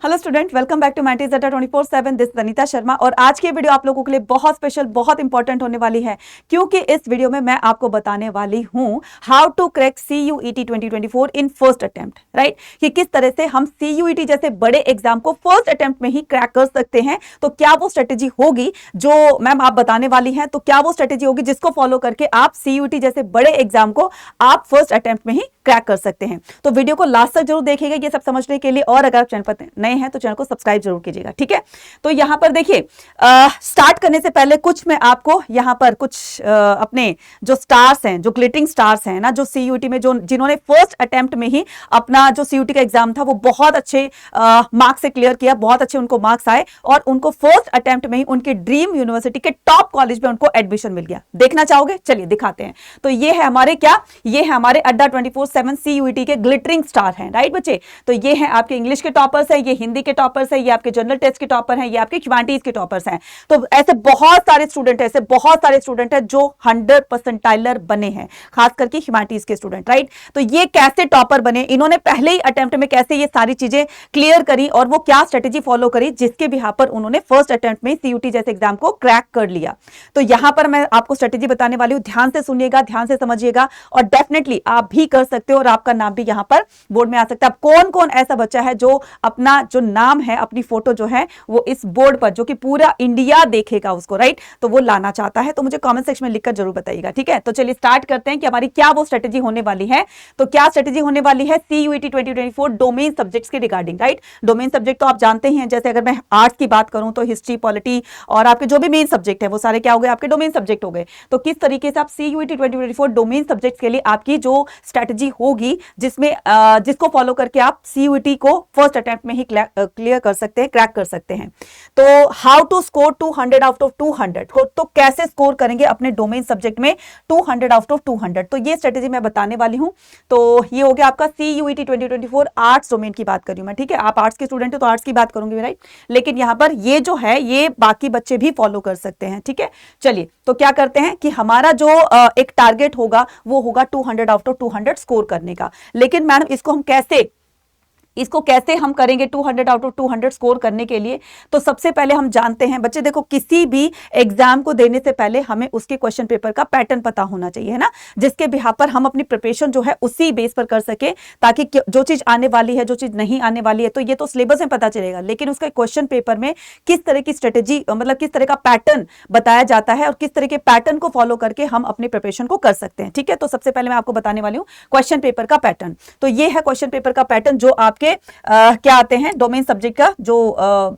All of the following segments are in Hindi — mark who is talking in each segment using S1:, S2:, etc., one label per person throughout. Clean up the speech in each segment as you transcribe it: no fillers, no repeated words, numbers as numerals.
S1: Hello student, welcome back to Mattis data 24/7। This Anita Sharma और आज की वीडियो आप लोगों के लिए बहुत स्पेशल, बहुत इंपॉर्टेंट होने वाली है क्योंकि इस वीडियो में मैं आपको बताने वाली हूं how to crack CUET 2024 in first attempt, right. कि किस तरह से हम CUET जैसे बड़े एग्जाम को फर्स्ट अटेम्प्ट में ही क्रैक कर सकते हैं। तो क्या वो स्ट्रेटेजी होगी जो मैम आप बताने वाली हैं, तो क्या वो स्ट्रेटेजी होगी जिसको फॉलो करके आप CUET जैसे बड़े एग्जाम को आप फर्स्ट अटेम्प्ट में ही क्रैक कर सकते हैं। तो वीडियो को लास्ट तक जरूर देखिएगा ये सब समझने के लिए, और अगर आप चैनल पर नए हैं तो चैनल को सब्सक्राइब जरूर कीजिएगा, ठीक है। तो यहां पर देखिए, स्टार्ट करने से पहले कुछ मैं आपको यहां पर कुछ अपने जो स्टार्स हैं, जो ग्लिटरिंग स्टार्स हैं ना, जो CUET में जो जिन्होंने फर्स्ट अटेम्प्ट में ही अपना जो CUET का एग्जाम था वो बहुत अच्छे मार्क्स से क्लियर किया, बहुत अच्छे उनको मार्क्स आए और उनको फर्स्ट अटेम्प्ट में ही उनके ड्रीम यूनिवर्सिटी के टॉप कॉलेज में उनको एडमिशन मिल गया। देखना चाहोगे? चलिए दिखाते हैं। तो ये है हमारे क्या, ये है हमारे अड्डा 24/7 CUET के ग्लिटरिंग स्टार हैं, राइट बच्चे। तो ये है आपके इंग्लिश के टॉपर्स है, ये हिंदी के टॉपर्स है, ये आपके जनरल टेस्ट के टॉपर हैं, ये आपके ह्यूमैनिटीज के टॉपर्स हैं। तो ऐसे बहुत सारे स्टूडेंट हैं, ऐसे बहुत सारे स्टूडेंट हैं जो 100 परसेंटाइलर बने हैं, खास करके ह्यूमैनिटीज के स्टूडेंट, राइट। तो ये कैसे टॉपर बने, इन्होंने पहले ही अटेम्प्ट में कैसे ये सारी चीजें क्लियर करी और वो क्या स्ट्रेटेजी फॉलो करी जिसके बिहाफ पर उन्होंने फर्स्ट अटेम्प्ट में CUET जैसे एग्जाम को क्रैक कर लिया। तो यहां पर मैं आपको स्ट्रेटेजी बताने वाली हूं, ध्यान से सुनिएगा, ध्यान से समझिएगा और डेफिनेटली आप भी कर सकते हो और आपका नाम भी यहां पर बोर्ड में आ सकता है। कौन कौन ऐसा बच्चा है जो अपना जो नाम है, अपनी फोटो जो है वो इस बोर्ड पर, जो कि पूरा इंडिया देखेगा उसको, राइट, तो वो लाना चाहता है? तो मुझे कमेंट सेक्शन में लिखकर जरूर बताइएगा, ठीक है। तो चलिए स्टार्ट करते हैं कि हमारी क्या वो स्ट्रेटेजी होने वाली है। तो क्या स्ट्रेटेजी होने वाली है CUET 2024 डोमेन सब्जेक्ट्स के रिगार्डिंग, राइट। डोमेन सब्जेक्ट तो आप जानते ही हैं, जैसे अगर मैं आर्ट्स की बात करूं तो हिस्ट्री, पॉलिटी और आपके जो भी मेन सब्जेक्ट है वो सारे क्या हो गए, आपके डोमेन सब्जेक्ट हो गए। तो किस तरीके से आप CUET 2024 डोमेन सब्जेक्ट्स के लिए आपकी जो स्ट्रेटेजी होगी जिसमें जिसको फॉलो करके आप CUET को फर्स्ट अटेम्प्ट में ही क्लियर कर सकते हैं, क्रैक कर सकते हैं। तो how to score 200 out of 200, तो कैसे स्कोर करेंगे अपने डोमेन सब्जेक्ट में 200 आउट ऑफ 200, तो ये स्ट्रेटेजी मैं बताने वाली हूं। तो ये हो गया आपका CUET 2024 आर्ट्स डोमेन की बात कर रही हूं मैं, ठीक है। आप आर्ट्स के स्टूडेंट हो तो आर्ट्स की बात करूंगी, राइट। लेकिन यहां पर ये जो है ये बाकी बच्चे भी फॉलो कर सकते हैं, ठीक है। चलिए तो क्या करते हैं कि हमारा जो एक टारगेट होगा वो होगा 200 आउट ऑफ 200 स्कोर करने का। लेकिन मैडम इसको कैसे हम करेंगे 200 आउट ऑफ 200 स्कोर करने के लिए? तो सबसे पहले हम जानते हैं बच्चे, देखो किसी भी एग्जाम को देने से पहले हमें उसके क्वेश्चन पेपर का पैटर्न पता होना चाहिए, है ना, जिसके बिहाफ पर हम अपनी प्रिपरेशन जो है उसी बेस पर कर सके, ताकि जो चीज आने वाली है, जो चीज नहीं आने वाली है, तो ये तो सिलेबस में पता चलेगा, लेकिन उसका क्वेश्चन पेपर में किस तरह की स्ट्रेटेजी, मतलब किस तरह का पैटर्न बताया जाता है और किस तरह के पैटर्न को फॉलो करके हम अपनी प्रिपरेशन को कर सकते हैं, ठीक है। तो सबसे पहले मैं आपको बताने वाली हूँ क्वेश्चन पेपर का पैटर्न। तो ये है क्वेश्चन पेपर का पैटर्न जो आपके क्या आते हैं डोमेन सब्जेक्ट का, जो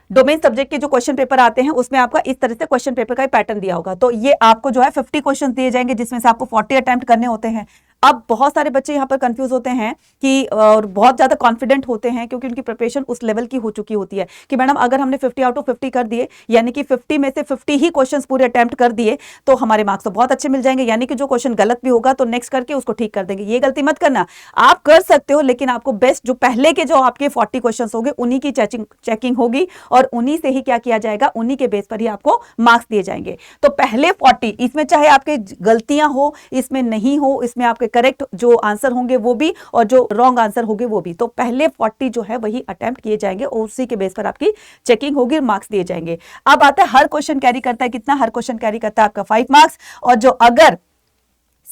S1: डोमेन सब्जेक्ट के जो क्वेश्चन पेपर आते हैं उसमें आपका इस तरह से क्वेश्चन पेपर का पैटर्न दिया होगा। तो ये आपको जो है 50 क्वेश्चन दिए जाएंगे जिसमें से आपको 40 अटेम्प्ट करने होते हैं। अब बहुत सारे बच्चे यहाँ पर कंफ्यूज होते हैं कि और बहुत ज्यादा कॉन्फिडेंट होते हैं क्योंकि उनकी प्रिपरेशन उस लेवल की हो चुकी होती है कि मैडम अगर हमने 50 आउट ऑफ 50 कर दिए, यानी कि 50 में से 50 ही क्वेश्चंस पूरे अटेम्प्ट कर दिए, तो हमारे मार्क्स तो बहुत अच्छे मिल जाएंगे। यानी कि जो क्वेश्चन गलत भी होगा तो नेक्स्ट करके उसको ठीक कर देंगे। ये गलती मत करना, आप कर सकते हो लेकिन आपको बेस्ट जो पहले के जो आपके 40 क्वेश्चन होंगे उन्हीं की चेकिंग होगी और उन्हीं से ही क्या किया जाएगा, उन्हीं के बेस पर ही आपको मार्क्स दिए जाएंगे। तो पहले 40, इसमें चाहे आपके गलतियां हो, इसमें नहीं हो, इसमें आपके करेक्ट जो आंसर होंगे वो भी और जो रॉन्ग आंसर होंगे वो भी, तो पहले 40 जो है वही अटेम्प्ट किए जाएंगे और उसी के बेस पर आपकी चेकिंग होगी और मार्क्स दिए जाएंगे। अब आता है हर क्वेश्चन कैरी करता है कितना, हर क्वेश्चन कैरी करता है आपका 5 मार्क्स, और जो अगर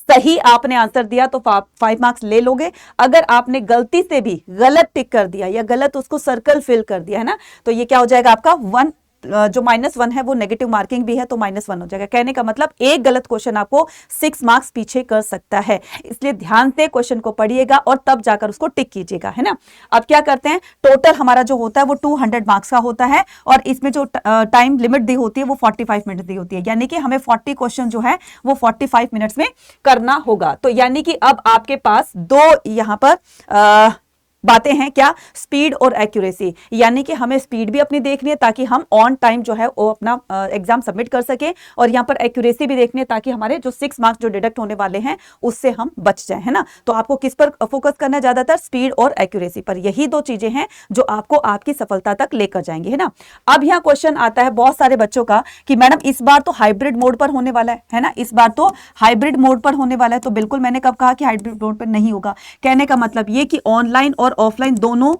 S1: सही आपने आंसर दिया तो 5 मार्क्स ले लोगे। अगर आपने गलती से भी गलत टिक कर दिया या गलत उसको सर्कल फिल कर दिया, है ना, तो ये क्या हो जाएगा आपका 1, जो -1 है वो नेगेटिव मार्किंग भी है तो -1 हो जाएगा। कहने का मतलब एक गलत क्वेश्चन आपको 6 मार्क्स पीछे कर सकता है, इसलिए ध्यान से क्वेश्चन को पढ़िएगा और तब जाकर उसको टिक कीजिएगा, है ना। अब क्या करते हैं, टोटल हमारा जो होता है वो 200 मार्क्स का होता है और इसमें जो टाइम लिमिट दी होती है वो 45 मिनट दी होती है, यानी कि हमें 40 क्वेश्चन जो है वो 45 मिनट्स में करना होगा। तो यानी कि अब आपके पास दो यहाँ पर बातें हैं, क्या, स्पीड और एक्यूरेसी, यानी कि हमें स्पीड भी अपनी देखनी है ताकि हम ऑन टाइम जो है वो अपना एग्जाम सबमिट कर सके, और यहाँ पर एक्यूरेसी भी देखनी है ताकि हमारे जो 6 मार्क्स जो डिडक्ट होने वाले हैं उससे हम बच जाए, है ना। तो आपको किस पर फोकस करना है ज्यादातर, स्पीड और एक्यूरेसी पर। यही दो चीजें हैं जो आपको आपकी सफलता तक लेकर जाएंगे, है ना। अब यहाँ क्वेश्चन आता है बहुत सारे बच्चों का कि मैडम इस बार तो हाइब्रिड मोड पर होने वाला है ना, इस बार तो हाइब्रिड मोड पर होने वाला है। तो बिल्कुल मैंने कब कहा कि हाइब्रिड मोड पर नहीं होगा, कहने का मतलब ये कि ऑनलाइन और ऑफलाइन दोनों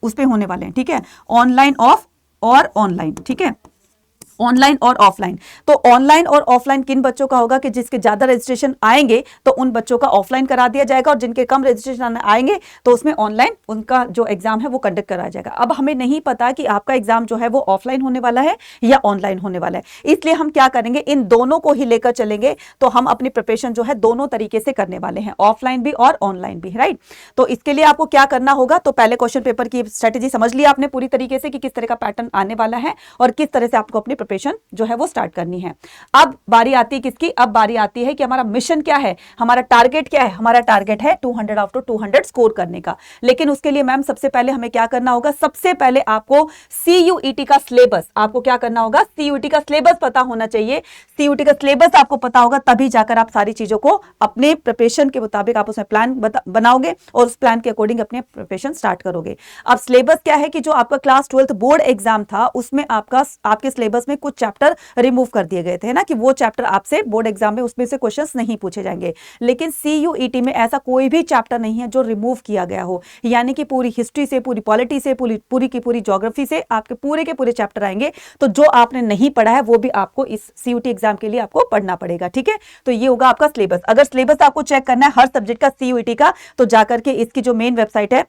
S1: उस पे होने वाले हैं, ठीक है, ऑनलाइन ऑफ और ऑनलाइन, ठीक है, ऑनलाइन और ऑफलाइन। तो ऑनलाइन और ऑफलाइन किन बच्चों का होगा कि जिसके ज्यादा रजिस्ट्रेशन आएंगे तो उन बच्चों का ऑफलाइन करा दिया जाएगा, और जिनके कम रजिस्ट्रेशन आएंगे तो उसमें ऑनलाइन उनका जो एग्जाम है वो कंडक्ट कराया जाएगा। अब हमें नहीं पता कि आपका एग्जाम जो है वो ऑफलाइन होने वाला है या ऑनलाइन होने वाला है, इसलिए हम क्या करेंगे, इन दोनों को ही लेकर चलेंगे। तो हम अपनी प्रिपरेशन जो है दोनों तरीके से करने वाले हैं, ऑफलाइन भी और ऑनलाइन भी, राइट। तो इसके लिए आपको क्या करना होगा, तो पहले क्वेश्चन पेपर की स्ट्रेटेजी समझ लिया आपने पूरी तरीके से कि किस तरह का पैटर्न आने वाला है और किस तरह से आपको अपनी प्रिपरेशन जो है वो स्टार्ट करनी है। अब बारी आती है किसकी, अब बारी आती है कि हमारा मिशन क्या है, हमारा टारगेट क्या है। हमारा टारगेट है 200 आउट ऑफ 200 स्कोर करने का। लेकिन उसके लिए मैम सबसे पहले हमें क्या करना होगा, सबसे पहले आपको सीयूईटी का सिलेबस, आपको क्या करना होगा, सीयूईटी का सिलेबस पता होना चाहिए। सीयूईटी का सिलेबस आपको पता होगा तभी जाकर आप सारी चीजों को अपने प्रिपरेशन के मुताबिक आप उसमें प्लान बनाओगे और उस प्लान के अकॉर्डिंग अपने प्रिपरेशन स्टार्ट करोगे। अब सिलेबस क्या है कि जो आपका क्लास 12 बोर्ड एग्जाम था उसमें आपके सिलेबस में कुछ चैप्टर रिमूव कर दिए गए थे ना, कि वो चैप्टर आपसे बोर्ड एग्जाम में उसमें से क्वेश्चंस नहीं पूछे जाएंगे। लेकिन सीयूईटी में ऐसा कोई भी चैप्टर नहीं है जो रिमूव किया गया हो, यानी कि पूरी हिस्ट्री से, पूरी पॉलिटी से, पूरी की पूरी ज्योग्राफी से आपके पूरे के पूरे चैप्टर आएंगे। तो जो आपने नहीं पढ़ा है वो भी आपको इस सीयूईटी एग्जाम के लिए आपको पढ़ना पड़ेगा, ठीक है। तो ये होगा आपका सिलेबस। अगर सिलेबस आपको चेक करना है हर सब्जेक्ट का सीयूईटी का, तो जाकर के इसकी जो मेन वेबसाइट है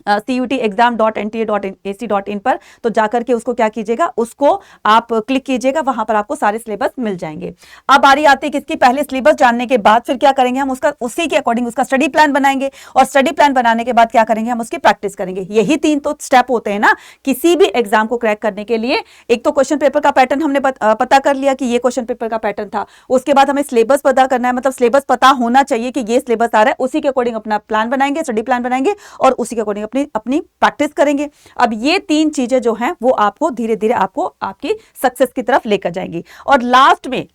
S1: CUTexam.nta.ac.in पर, तो जाकर के उसको क्या कीजिएगा, उसको आप क्लिक कीजिएगा, वहां पर आपको सारे सिलेबस मिल जाएंगे। अब बारी आती है किसकी, पहले सिलेबस जानने के बाद फिर क्या करेंगे, हम उसका उसी के अकॉर्डिंग उसका स्टडी प्लान बनाएंगे, और स्टडी प्लान बनाने के बाद क्या करेंगे, हम उसकी प्रैक्टिस करेंगे। यही 3 तो स्टेप होते हैं ना किसी भी एग्जाम को क्रैक करने के लिए। एक तो क्वेश्चन पेपर का पैटर्न हमने पता कर लिया कि ये क्वेश्चन पेपर का पैटर्न था, उसके बाद हमें सिलेबस पता करना है, मतलब सिलेबस पता होना चाहिए कि ये सिलेबस आ रहा है, उसी के अकॉर्डिंग अपना प्लान बनाएंगे, स्टडी प्लान बनाएंगे और उसी के अकॉर्डिंग अपनी प्रैक्टिस करेंगे। अब ये 3 चीजें जो हैं वो आपको धीरे धीरे आपको आपकी सक्सेस की तरफ लेकर जाएंगी। और लास्ट में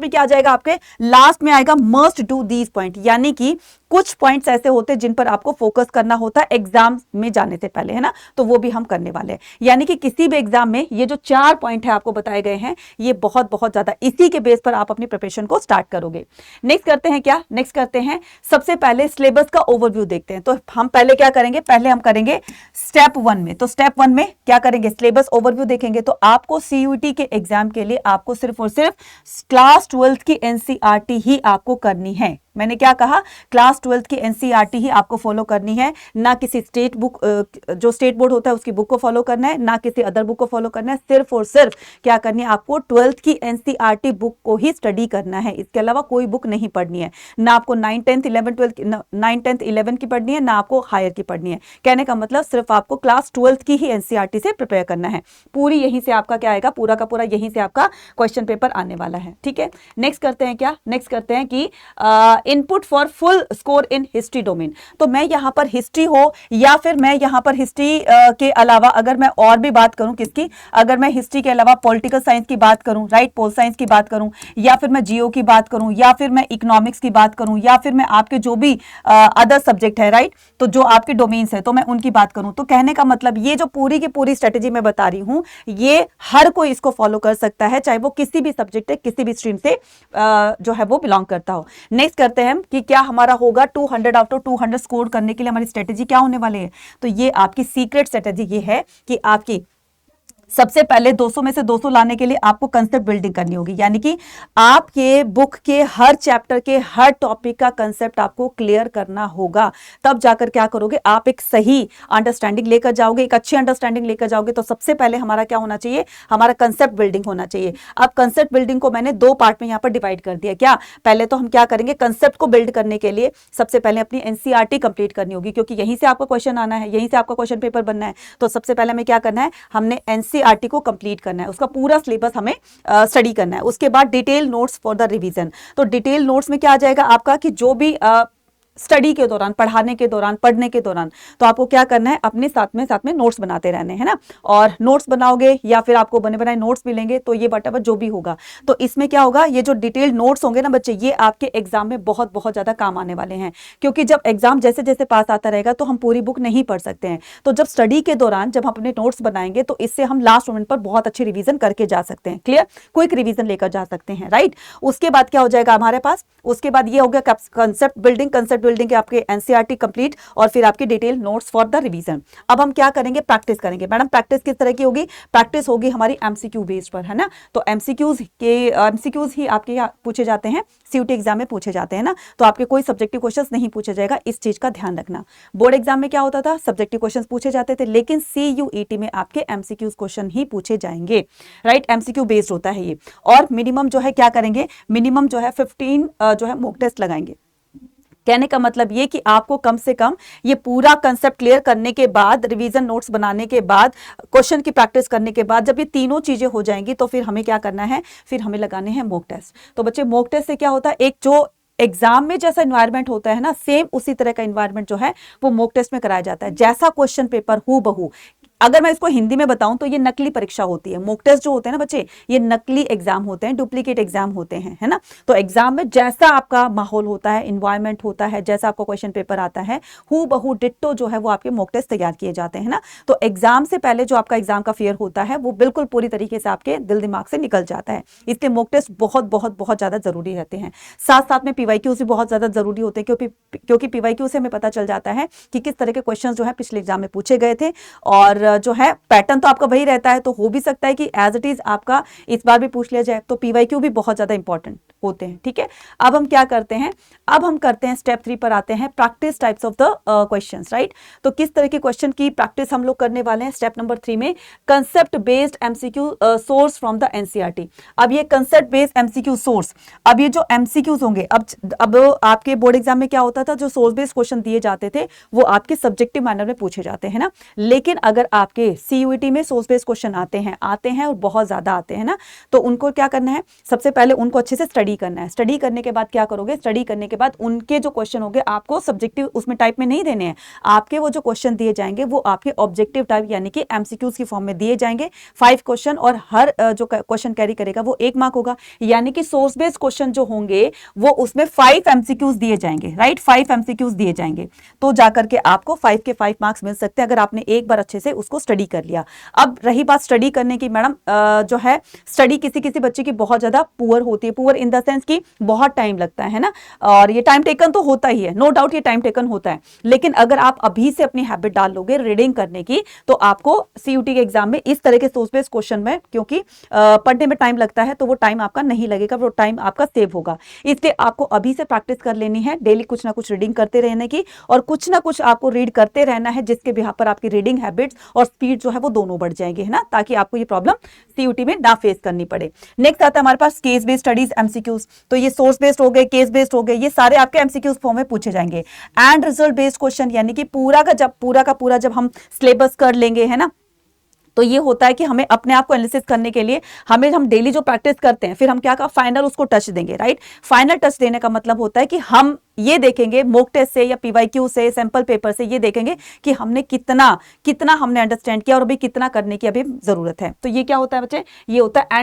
S1: क्या आ जाएगा, आपके लास्ट में आएगा मस्ट डू दीज पॉइंट, यानी कि कुछ पॉइंट्स ऐसे होते हैं जिन पर आपको फोकस करना होता है एग्जाम में जाने से पहले, है ना, तो वो भी हम करने वाले हैं। यानी कि किसी भी एग्जाम में ये जो 4 पॉइंट है आपको बताए गए हैं, ये बहुत बहुत ज्यादा, इसी के बेस पर आप अपनी प्रिपरेशन को स्टार्ट करोगे। नेक्स्ट करते हैं क्या, नेक्स्ट करते हैं सबसे पहले सिलेबस का ओवरव्यू देखते हैं। तो हम पहले क्या करेंगे, पहले हम करेंगे स्टेप 1 में। तो स्टेप 1 में क्या करेंगे, सिलेबस ओवरव्यू देखेंगे। तो आपको सीयूईटी के एग्जाम के लिए आपको सिर्फ और सिर्फ क्लास 12 की एनसीईआरटी ही आपको करनी है। मैंने क्या कहा, क्लास 12 की एनसीईआरटी ही आपको फॉलो करनी है, ना किसी स्टेट बुक, जो स्टेट बोर्ड होता है उसकी बुक को फॉलो करना है, ना किसी अदर बुक को फॉलो करना है। सिर्फ और सिर्फ क्या करनी है, आपको 12th की एनसीईआरटी बुक को ही स्टडी करना है, इसके अलावा कोई बुक नहीं पढ़नी है। ना आपको 9, 10, 11, 11 की पढ़नी है, ना आपको हायर की पढ़नी है। कहने का मतलब सिर्फ आपको क्लास 12th की ही एनसीईआरटी से प्रिपेयर करना है। पूरी यहीं से आपका क्या आएगा, पूरा का पूरा यहीं से आपका क्वेश्चन पेपर आने वाला है, ठीक है। नेक्स्ट करते हैं क्या, नेक्स्ट करते हैं कि input for full score in history domain. तो मैं यहां पर हिस्ट्री हो या फिर मैं यहां पर हिस्ट्री के अलावा अगर मैं और भी बात करूं किसकी, अगर मैं हिस्ट्री के अलावा पॉलिटिकल साइंस की बात करूं, राइट, पोल साइंस की बात करूं, या फिर मैं जियो की बात करूं, या फिर मैं इकोनॉमिक्स की बात करूं, या फिर मैं आपके जो भी अदर सब्जेक्ट है, राइट, तो जो आपके डोमेन्स है तो मैं उनकी बात करूं, तो कहने का मतलब ये जो पूरी की पूरी स्ट्रेटेजी मैं बता रही हूं, ये हर कोई इसको फॉलो कर सकता है, चाहे वो किसी भी सब्जेक्ट है, किसी भी स्ट्रीम से जो है वो बिलोंग करता हो। नेक्स्ट करते हैं कि क्या हमारा होगा 200 आउट ऑफ 200 स्कोर करने के लिए हमारी स्ट्रेटेजी क्या होने वाली है। तो ये आपकी सीक्रेट स्ट्रेटेजी ये है कि आपकी सबसे पहले 200 में से 200 लाने के लिए आपको कंसेप्ट बिल्डिंग करनी होगी, यानी कि आपके बुक के हर चैप्टर के हर टॉपिक का कंसेप्ट आपको क्लियर करना होगा। तब जाकर क्या करोगे, आप एक सही अंडरस्टैंडिंग लेकर जाओगे, एक अच्छी अंडरस्टैंडिंग लेकर जाओगे। तो सबसे पहले हमारा क्या होना चाहिए, हमारा कंसेप्ट बिल्डिंग होना चाहिए। अब कंसेप्ट बिल्डिंग को मैंने 2 पार्ट में यहां पर डिवाइड कर दिया। क्या, पहले तो हम क्या करेंगे, कंसेप्ट को बिल्ड करने के लिए सबसे पहले अपनी एनसीईआरटी कंप्लीट करनी होगी, क्योंकि यहीं से आपका क्वेश्चन आना है, यहीं से आपका क्वेश्चन पेपर बनना है। तो सबसे पहले हमें क्या करना है, हमने एनसीईआरटी को कंप्लीट करना है, उसका पूरा सिलेबस हमें स्टडी करना है। उसके बाद detail notes for the revision. तो डिटेल नोट्स में क्या आ जाएगा आपका कि जो भी स्टडी के दौरान, पढ़ाने के दौरान, पढ़ने के दौरान, तो आपको क्या करना है, अपने साथ में नोट्स बनाते रहने हैं ना। और नोट्स बनाओगे या फिर आपको बने बनाए नोट्स मिलेंगे, तो ये वट जो भी होगा, तो इसमें क्या होगा, ये जो डिटेल्ड नोट्स होंगे ना बच्चे, ये आपके एग्जाम में बहुत बहुत ज्यादा काम आने वाले हैं। क्योंकि जब एग्जाम जैसे जैसे पास आता रहेगा तो हम पूरी बुक नहीं पढ़ सकते हैं। तो जब स्टडी के दौरान जब हम अपने नोट्स बनाएंगे तो इससे हम लास्ट मोमेंट पर बहुत अच्छी रिवीजन करके जा सकते हैं। क्लियर, क्विक रिवीजन लेकर जा सकते हैं, राइट। उसके बाद क्या हो जाएगा हमारे पास, उसके बाद ये हो गया कंसेप्ट बिल्डिंग। कंसेप्ट बिल्डिंग के आपके एनसीईआरटी कंप्लीट और फिर आपकी detail notes for the revision. अब हम क्या करेंगे, प्रैक्टिस करेंगे। मैडम प्रैक्टिस किस तरह की होगी, प्रैक्टिस होगी हमारी एमसीक्यू बेस्ड पर, है ना। तो एमसीक्यूज ही आपके यहाँ पूछे जाते हैं, सीयूटी एग्जाम में पूछे जाते हैं ना। तो आपके कोई सब्जेक्टिव क्वेश्चंस नहीं पूछे जाएगा, इस चीज का ध्यान रखना। बोर्ड एग्जाम में क्या होता था, सब्जेक्टिव क्वेश्चंस पूछे जाते थे, लेकिन सीयूईटी में आपके एमसीक्यूज क्वेश्चन ही पूछे जाएंगे, राइट। एमसीक्यू बेस्ड होता है ये। और मिनिमम जो है क्या करेंगे, मिनिमम जो है 15 जो है मॉक टेस्ट लगाएंगे। कहने का मतलब ये कि आपको कम से कम ये पूरा कंसेप्ट क्लियर करने के बाद, रिवीजन नोट्स बनाने के बाद, क्वेश्चन की प्रैक्टिस करने के बाद, जब ये तीनों चीजें हो जाएंगी तो फिर हमें क्या करना है, फिर हमें लगाने हैं मॉक टेस्ट। तो बच्चे मॉक टेस्ट से क्या होता है, एक जो एग्जाम में जैसा इन्वायरमेंट होता है ना, सेम उसी तरह का इन्वायरमेंट जो है वो मॉक टेस्ट में कराया जाता है। जैसा क्वेश्चन पेपर हूबहू, अगर मैं इसको हिंदी में बताऊं तो ये नकली परीक्षा होती है। मॉक टेस्ट जो होते हैं ना बच्चे, ये नकली एग्जाम होते हैं, डुप्लीकेट एग्जाम होते हैं, है ना। तो एग्जाम में जैसा आपका माहौल होता है, इन्वायरमेंट होता है, जैसा आपका क्वेश्चन पेपर आता है, हूबहू डिट्टो जो है वो आपके मॉक टेस्ट तैयार किए जाते हैं ना। तो एग्जाम से पहले जो आपका एग्जाम का फेयर होता है वो बिल्कुल पूरी तरीके से आपके दिल दिमाग से निकल जाता है। इसलिए मॉक टेस्ट बहुत बहुत बहुत ज्यादा जरूरी रहते हैं। साथ साथ में पीवाईक्यूज भी बहुत ज्यादा जरूरी होते हैं, क्योंकि पीवाईक्यू से हमें पता चल जाता है कि किस तरह के क्वेश्चन जो है पिछले एग्जाम में पूछे गए थे, और जो है पैटर्न तो आपका वही रहता है। तो हो भी सकता है कि एज इट इज आपका इस बार भी पूछ लिया जाए। तो पीवाईक्यू भी बहुत ज्यादा इंपॉर्टेंट होते हैं, ठीक है। अब हम क्या करते हैं, अब हम करते हैं स्टेप 3 पर आते हैं, practice types of the questions, right. तो किस तरह के क्वेश्चन की प्रैक्टिस हम लोग करने वाले हैं स्टेप नंबर 3 में, concept based MCQ source from the NCERT. अब ये कंसेप्ट बेस्ड एमसीक्यू सोर्स, अब ये जो एमसीक्यूज होंगे, अब आपके बोर्ड एग्जाम में क्या होता था, जो सोर्स बेस्ड क्वेश्चन दिए जाते थे वो आपके सब्जेक्टिव मैनर में पूछे जाते हैं ना। लेकिन अगर आपके सीयूईटी में सोर्स बेस्ड क्वेश्चन आते हैं और बहुत ज्यादा आते हैं ना, तो उनको क्या करना है, सबसे पहले उनको अच्छे से स्टडी करना है। स्टडी करने के बाद क्या करोगे, स्टडी करने के बाद उनके जो क्वेश्चन होंगे आपको सब्जेक्टिव उसमें टाइप में नहीं देने हैं। आपके वो जो क्वेश्चन दिए जाएंगे वो आपके ऑब्जेक्टिव टाइप यानी कि एमसीक्यूज की फॉर्म में दिए जाएंगे। 5 क्वेश्चन, और हर जो क्वेश्चन कैरी करेगा वो 1 मार्क होगा। यानी कि सोर्स बेस्ड क्वेश्चन जो होंगे वो उसमें 5 एमसीक्यूज दिए जाएंगे, राइट। 5 एमसीक्यूज दिए जाएंगे, तो जाकर के आपको 5 के 5 मार्क्स मिल सकते हैं अगर आपने एक बार अच्छे से उसको स्टडी कर लिया। अब रही बात स्टडी करने की, मैडम जो है स्टडी किसी किसी बच्चे की बहुत ज्यादा पुअर होती है, पुअर इन द सेंस कि बहुत टाइम लगता है ना, और ये टाइम टेकन तो होता ही है, नो डाउट ये टाइम टेकन होता है। लेकिन अगर आप अभी से अपनी हैबिट डाल लोगे रीडिंग करने की, तो आपको सीयूटी के एग्जाम में इस तरह के सोर्स बेस्ड क्वेश्चन में, क्योंकि पढ़ने में टाइम लगता है तो वो टाइम आपका नहीं लगेगा, वो टाइम आपका सेव होगा। इसलिए आपको अभी से प्रैक्टिस कर लेनी है, डेली कुछ ना कुछ रीडिंग करते रहने की, और कुछ ना कुछ आपको रीड करते रहना है, जिसके बिहाफ पर आपकी रीडिंग हैबिट्स और स्पीड जो है वो दोनों बढ़ जाएंगे, है ना, ताकि आपको ये प्रॉब्लम सीयूटी में ना फेस करनी पड़े। नेक्स्ट आता है हमारे पास केस बेस्ड स्टडीज एमसीक्यूज। तो ये सोर्स बेस्ड हो गए, केस बेस्ड हो गए, ये सारे आपके एमसीक्यूज फॉर्म में पूछे जाएंगे। एंड रिजल्ट बेस्ड क्वेश्चन, यानी कि पूरा का पूरा जब हम सिलेबस कर लेंगे, है ना, तो ये होता है कि हमें अपने आप को एनालिसिस करने के लिए हम डेली जो प्रैक्टिस करते हैं, फिर हम क्या फाइनल उसको टच देंगे, राइट। फाइनल टच देने का मतलब होता है कि हम ये देखेंगे मॉक टेस्ट से या पीवाईक्यू से, सैंपल पेपर से, ये देखेंगे कि हमने कितना हमने अंडरस्टैंड किया और अभी कितना करने की अभी जरूरत है। तो ये क्या होता है बच्चे, ये होता है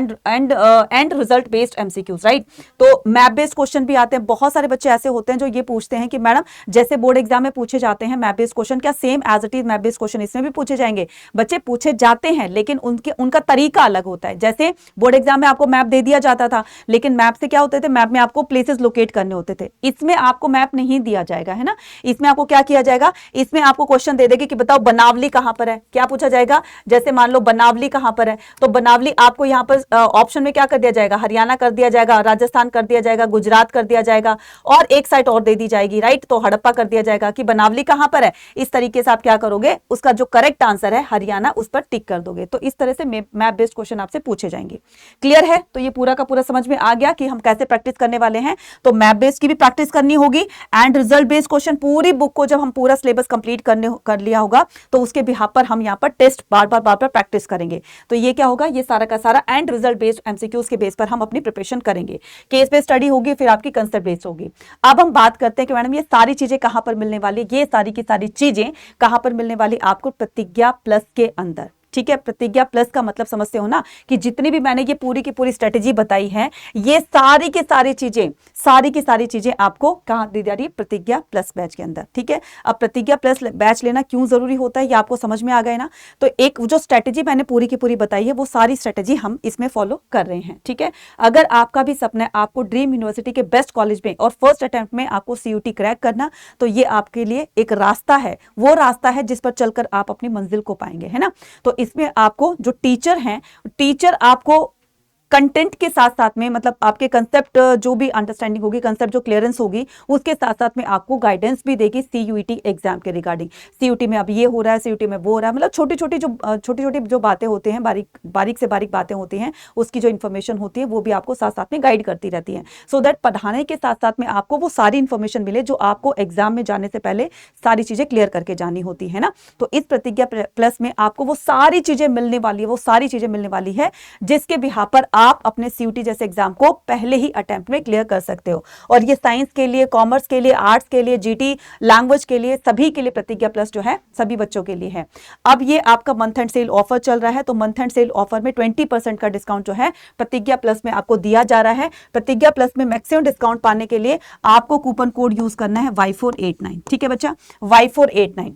S1: and result based MCQs, right. तो मैप बेस्ड क्वेश्चन भी आते हैं। बहुत सारे बच्चे ऐसे होते हैं जो ये पूछते हैं कि मैडम जैसे बोर्ड एग्जाम में पूछे जाते हैं मैप बेस्ड क्वेश्चन, क्या same as it is map based question इसमें भी पूछे जाएंगे? बच्चे पूछे जाते हैं, लेकिन उनका तरीका अलग होता है। जैसे बोर्ड एग्जाम में आपको मैप दे दिया जाता था, लेकिन मैप से क्या होते थे, मैप में आपको प्लेसेस लोकेट करने होते थे। इसमें आपको मैप नहीं दिया जाएगा, है ना। इसमें आपको क्या किया जाएगा, इसमें आपको क्वेश्चन दे देंगे कि बताओ बनावली कहां पर है। क्या पूछा जाएगा, जैसे मान लो बनावली कहां पर है, तो बनावली आपको यहां पर ऑप्शन में क्या कर दिया जाएगा, हरियाणा कर दिया जाएगा, राजस्थान कर दिया जाएगा, गुजरात कर दिया जाएगा, और एक साइड और दे दी जाएगी, राइट। तो हड़प्पा कर दिया जाएगा कि बनावली कहां पर है। इस तरीके से आप क्या करोगे, उसका जो करेक्ट आंसर है हरियाणा, उस पर टिक कर दोगे। तो इस तरह से मैप बेस्ड क्वेश्चन आपसे पूछे जाएंगे। क्लियर है? तो ये पूरा का पूरा समझ में आ गया कि हम कैसे प्रैक्टिस करने वाले हैं। तो मैप बेस्ड की भी प्रैक्टिस करनी होगी, एंड रिजल्ट बेस्ड क्वेश्चन पूरी बुक को जब हम पूरा सिलेबस कंप्लीट कर लिया होगा, तो उसके बिहाफ पर हम यहाँ पर टेस्ट बार बार प्रैक्टिस करेंगे। तो ये क्या होगा, ये सारा का सारा एंड रिजल्ट बेस्ड एमसीक्यूज के बेस पर हम अपनी प्रिपरेशन करेंगे। केस बेस्ड स्टडी होगी, फिर आपकी कंसेप्ट बेस्ड होगी। अब हम बात करते हैं कि मैडम ये सारी चीजें कहां पर मिलने वाली, ये सारी की सारी चीजें कहां पर मिलने वाली आपको प्रतिज्ञा प्लस के अंदर। ठीक है। प्रतिज्ञा प्लस का मतलब समझते हो ना कि जितनी भी मैंने ये पूरी की पूरी स्ट्रेटेजी बताई है, ये सारी की सारी चीजें आपको कहाँ दी जा रही है, प्रतिज्ञा प्लस बैच के अंदर। ठीक है, अब प्रतिज्ञा प्लस बैच लेना क्यों जरूरी होता है ये आपको समझ में आ गए ना। तो एक जो स्ट्रेटेजी मैंने पूरी की पूरी बताई है वो सारी स्ट्रेटेजी हम इसमें फॉलो कर रहे हैं। ठीक है, अगर आपका भी सपना है आपको ड्रीम यूनिवर्सिटी के बेस्ट कॉलेज में और फर्स्ट अटेम्प्ट में आपको CUT क्रैक करना, तो ये आपके लिए एक रास्ता है, वो रास्ता है जिस पर चलकर आप अपनी मंजिल को पाएंगे, है ना। तो इसमें आपको जो टीचर हैं, टीचर आपको कंटेंट के साथ साथ में, मतलब आपके कंसेप्ट जो भी अंडरस्टैंडिंग होगी, कंसेप्ट जो क्लियरेंस होगी, उसके साथ साथ में आपको गाइडेंस भी देगी CUET एग्जाम के रिगार्डिंग। CUT में अब ये हो रहा है, CUT में वो हो रहा है, मतलब छोटी छोटी जो बातें होती हैं, बारीक से बारीक बातें होती हैं, उसकी जो इन्फॉर्मेशन होती है वो भी आपको साथ साथ में गाइड करती रहती है, सो दैट पढ़ाने के साथ साथ में आपको वो सारी इन्फॉर्मेशन मिले जो आपको एग्जाम में जाने से पहले सारी चीजें क्लियर करके जानी होती है ना। तो इस प्रतिज्ञा प्लस में आपको वो सारी चीजें मिलने वाली है, वो सारी चीजें मिलने वाली है जिसके बिहाफ पर आप अपने CUT जैसे एग्जाम को पहले ही अटेम्प्ट में क्लियर कर सकते हो। और ये साइंस के लिए, कॉमर्स के लिए, आर्ट्स के लिए, GT लैंग्वेज के लिए, सभी के लिए प्रतिज्ञा प्लस जो है सभी बच्चों के लिए है। अब ये आपका मंथ एंड सेल ऑफर चल रहा है, तो मंथ एंड सेल ऑफर में 20% का डिस्काउंट जो है प्रतिज्ञा प्लस में आपको दिया जा रहा है। प्रतिज्ञा प्लस में मैक्सिमम डिस्काउंट पाने के लिए आपको कूपन कोड यूज करना है Y489। ठीक है बच्चा, Y489।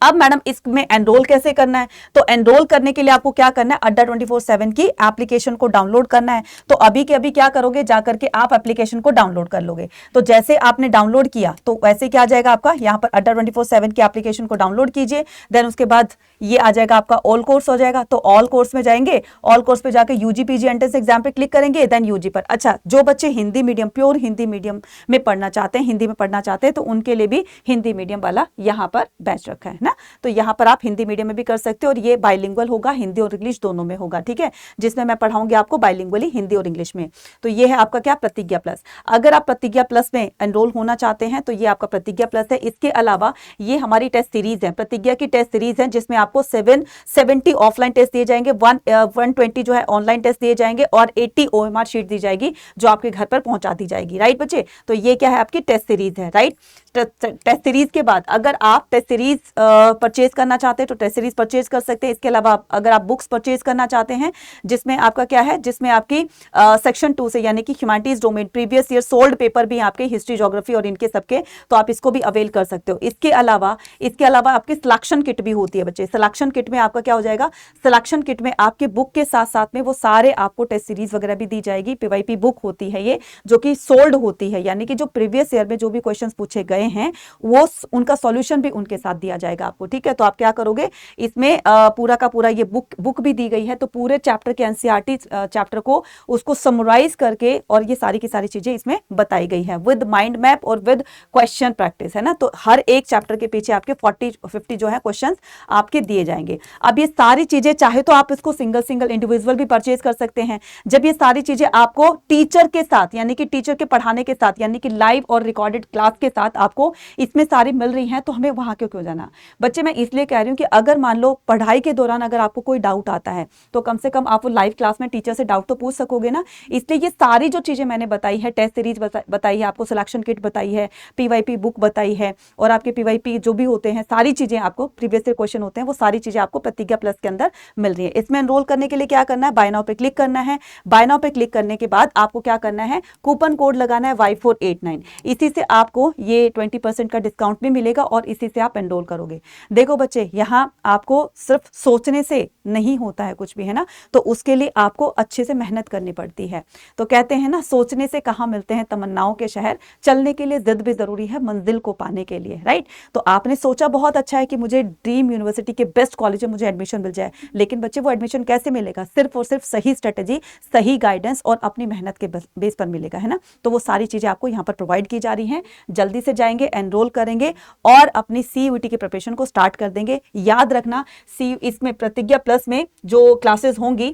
S1: अब मैडम इसमें एनरोल कैसे करना है, तो एनरोल करने के लिए आपको क्या करना है, अड्डा 24/7 की एप्लीकेशन को डाउनलोड करना है। तो अभी के अभी क्या करोगे, जाकर के आप एप्लीकेशन को डाउनलोड कर लोगे। तो जैसे आपने डाउनलोड किया तो वैसे क्या आ जाएगा आपका, यहाँ पर अड्डा 24/7 की एप्लीकेशन को डाउनलोड कीजिए, देन उसके बाद ये आ जाएगा आपका ऑल कोर्स हो जाएगा। तो ऑल कोर्स में जाएंगे, ऑल कोर्स पे जाकर UG PG एंट्रेंस एग्जाम पे क्लिक करेंगे, देन UG पर। अच्छा, जो बच्चे Hindi medium, pure Hindi medium में पढ़ना चाहते हैं, हिंदी में पढ़ना चाहते हैं, तो उनके लिए भी हिंदी मीडियम वाला यहाँ पर बैच रखा है ना। तो यहाँ पर आप हिंदी मीडियम में भी कर सकते हो, और ये बाइलिंगुअल होगा, हिंदी और इंग्लिश दोनों में होगा। ठीक है, जिसमें मैं पढ़ाऊंगी आपको बाइलिंगुअली हिंदी और इंग्लिश में। तो ये है आपका क्या, प्रतिज्ञा प्लस। अगर आप प्रतिज्ञा प्लस में एनरोल होना चाहते हैं तो ये आपका प्रतिज्ञा प्लस है। इसके अलावा ये हमारी टेस्ट सीरीज है, प्रतिज्ञा की टेस्ट सीरीज है, जिसमें आपको 770 ऑफलाइन टेस्ट दिए जाएंगे, 120 जो है ऑनलाइन टेस्ट दिए जाएंगे, और 80 OMR शीट दी जाएगी जो आपके घर पर पहुंचा दी जाएगी। राइट बच्चे, तो ये क्या है, आपकी टेस्ट सीरीज है। राइट, टेस्ट सीरीज के बाद अगर आप टेस्ट सीरीज परचेज करना चाहते हैं तो टेस्ट सीरीज परचेज कर सकते हैं। इसके अलावा अगर आप बुक्स परचेज करना चाहते हैं, जिसमें आपका क्या है, जिसमें आपकी सेक्शन 2 से, यानी कि humanities domain previous year solved paper भी आपके हिस्ट्री, ज्योग्राफी और इनके सबके, तो आप इसको भी अवेल कर सकते हो। इसके अलावा आपकी सिलेक्शन किट भी होती है बच्चे। सिलेक्शन किट में आपका क्या हो जाएगा, सिलेक्शन किट में आपके बुक के साथ साथ में वो सारे आपको टेस्ट सीरीज वगैरह भी दी जाएगी। PYP बुक होती है ये, जो कि सोल्ड होती है, यानी कि जो प्रीवियस ईयर में जो भी क्वेश्चंस पूछे गए हैं वो उनका सॉल्यूशन भी उनके साथ दिया जाएगा आपको। ठीक है, तो आप क्या करोगे, इसमें पूरा का पूरा ये बुक भी दी गई है, तो पूरे चैप्टर के NCERT चैप्टर को उसको समराइज करके, और ये सारी की सारी चीजें इसमें बताई गई है विद माइंड मैप और विद क्वेश्चन प्रैक्टिस, है ना। तो हर एक चैप्टर के पीछे आपके 40-50 जो है क्वेश्चंस आपके दिए जाएंगे। अब ये सारी चीजें चाहे तो आप इसको सिंगल इंडिविजुअल भी परचेज कर सकते हैं। जब ये सारी चीजें आपको टीचर के साथ, यानी कि टीचर के पढ़ाने के साथ, यानी कि लाइव और रिकॉर्डेड क्लास के साथ आपको इसमें सारी मिल रही हैं, तो हमें वहां क्यों जाना। बच्चे मैं इसलिए कह रही हूं कि अगर मान लो पढ़ाई के दौरान अगर आपको कोई डाउट आता है तो कम से कम आप वो लाइव क्लास में टीचर से डाउट तो पूछ सकोगे ना। इसलिए ये सारी जो चीजें मैंने बताई है, टेस्ट सीरीज बताई है आपको, सिलेक्शन किट बताई है, PYP बुक बताई है, और आपके PYP जो भी होते हैं, सारी चीजें आपको प्रीवियस ईयर क्वेश्चन होते हैं, वो सारी चीजें आपको प्रतिज्ञा प्लस के अंदर मिल रही है। इसमें एनरोल करने के लिए क्या करना है, बाय नाउ पे क्लिक करना है। बाय नाउ पे क्लिक करने के बाद आपको क्या करना है, कूपन कोड लगाना है Y489। इसी से आपको ये 20% का डिस्काउंट भी मिलेगा, और इसी से आप एनरोल करोगे। देखो बच्चे, यहाँ आपको सिर्फ सोचने से नहीं होता है कुछ भी, है ना। तो उसके लिए आपको अच्छे से मेहनत करनी पड़ती है। तो कहते हैं ना, सोचने से कहाँ मिलते हैं तमन्नाओं के शहर, चलने के लिए जिद भी जरूरी है मंजिल को पाने के लिए। राइट, तो आपने सोचा बहुत अच्छा है कि मुझे ड्रीम यूनिवर्सिटी के बेस्ट कॉलेज में मुझे एडमिशन मिल जाए, लेकिन बच्चे वो एडमिशन कैसे मिलेगा, सिर्फ और सिर्फ सही स्ट्रेटेजी, सही गाइडेंस और अपनी मेहनत के बेस पर मिलेगा, है ना। तो वो सारी चीजें आपको यहाँ पर प्रोवाइड की जा रही हैं। जल्दी से जाएंगे, एनरोल करेंगे और अपनी CUET की प्रिपरेशन को स्टार्ट कर देंगे। याद रखना, इसमें प्रतिज्ञा प्लस में जो क्लासेस होंगी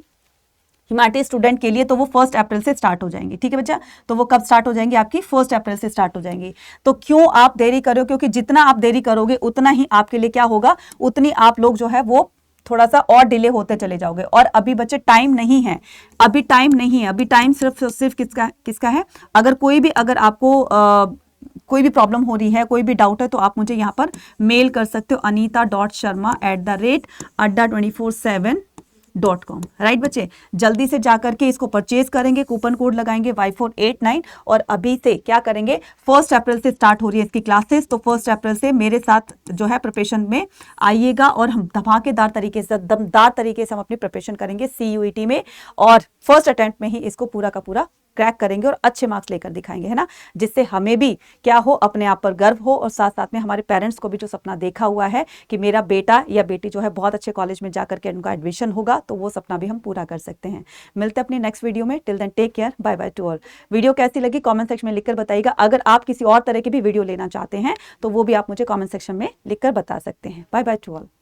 S1: ह्यूमैनिटीज स्टूडेंट के लिए, तो वो 1 अप्रैल से स्टार्ट हो जाएंगी। ठीक है बच्चा, तो वो कब स्टार्ट हो जाएंगी, आपकी 1 अप्रैल से स्टार्ट हो जाएंगी। तो क्यों आप देरी करो, क्योंकि जितना आप देरी करोगे उतना ही आपके लिए क्या होगा, उतनी आप लोग जो है वो थोड़ा सा और डिले होते चले जाओगे। और अभी बच्चे टाइम नहीं है, अभी टाइम नहीं है, अभी टाइम सिर्फ किसका है, अगर कोई भी, अगर आपको कोई भी प्रॉब्लम हो रही है, कोई भी डाउट है, तो आप मुझे यहाँ पर मेल कर सकते हो anita.sharma@adda247.com। राइट बच्चे, जल्दी से जाकर के इसको परचेज करेंगे, कूपन कोड लगाएंगे Y489 और अभी से क्या करेंगे, 1 अप्रैल से स्टार्ट हो रही है इसकी क्लासेस, तो 1 अप्रैल से मेरे साथ जो है प्रिपरेशन में आइएगा और हम धमाकेदार तरीके से, दमदार तरीके से हम अपनी प्रिपरेशन करेंगे CUET में और फर्स्ट अटेम्प्ट में ही इसको पूरा का पूरा क्रैक करेंगे और अच्छे मार्क्स लेकर दिखाएंगे, है ना, जिससे हमें भी क्या हो, अपने आप पर गर्व हो और साथ साथ में हमारे पेरेंट्स को भी जो सपना देखा हुआ है कि मेरा बेटा या बेटी जो है बहुत अच्छे कॉलेज में जाकर के उनका एडमिशन होगा, तो वो सपना भी हम पूरा कर सकते हैं। मिलते हैं अपनी नेक्स्ट वीडियो में। Till then take care, bye bye to all. Video कैसी लगी कॉमेंट सेक्शन में लिखकर बताइएगा। अगर आप किसी और तरह की भी वीडियो लेना चाहते हैं तो वो भी आप मुझे कॉमेंट सेक्शन में लिखकर बता सकते हैं। Bye bye to all.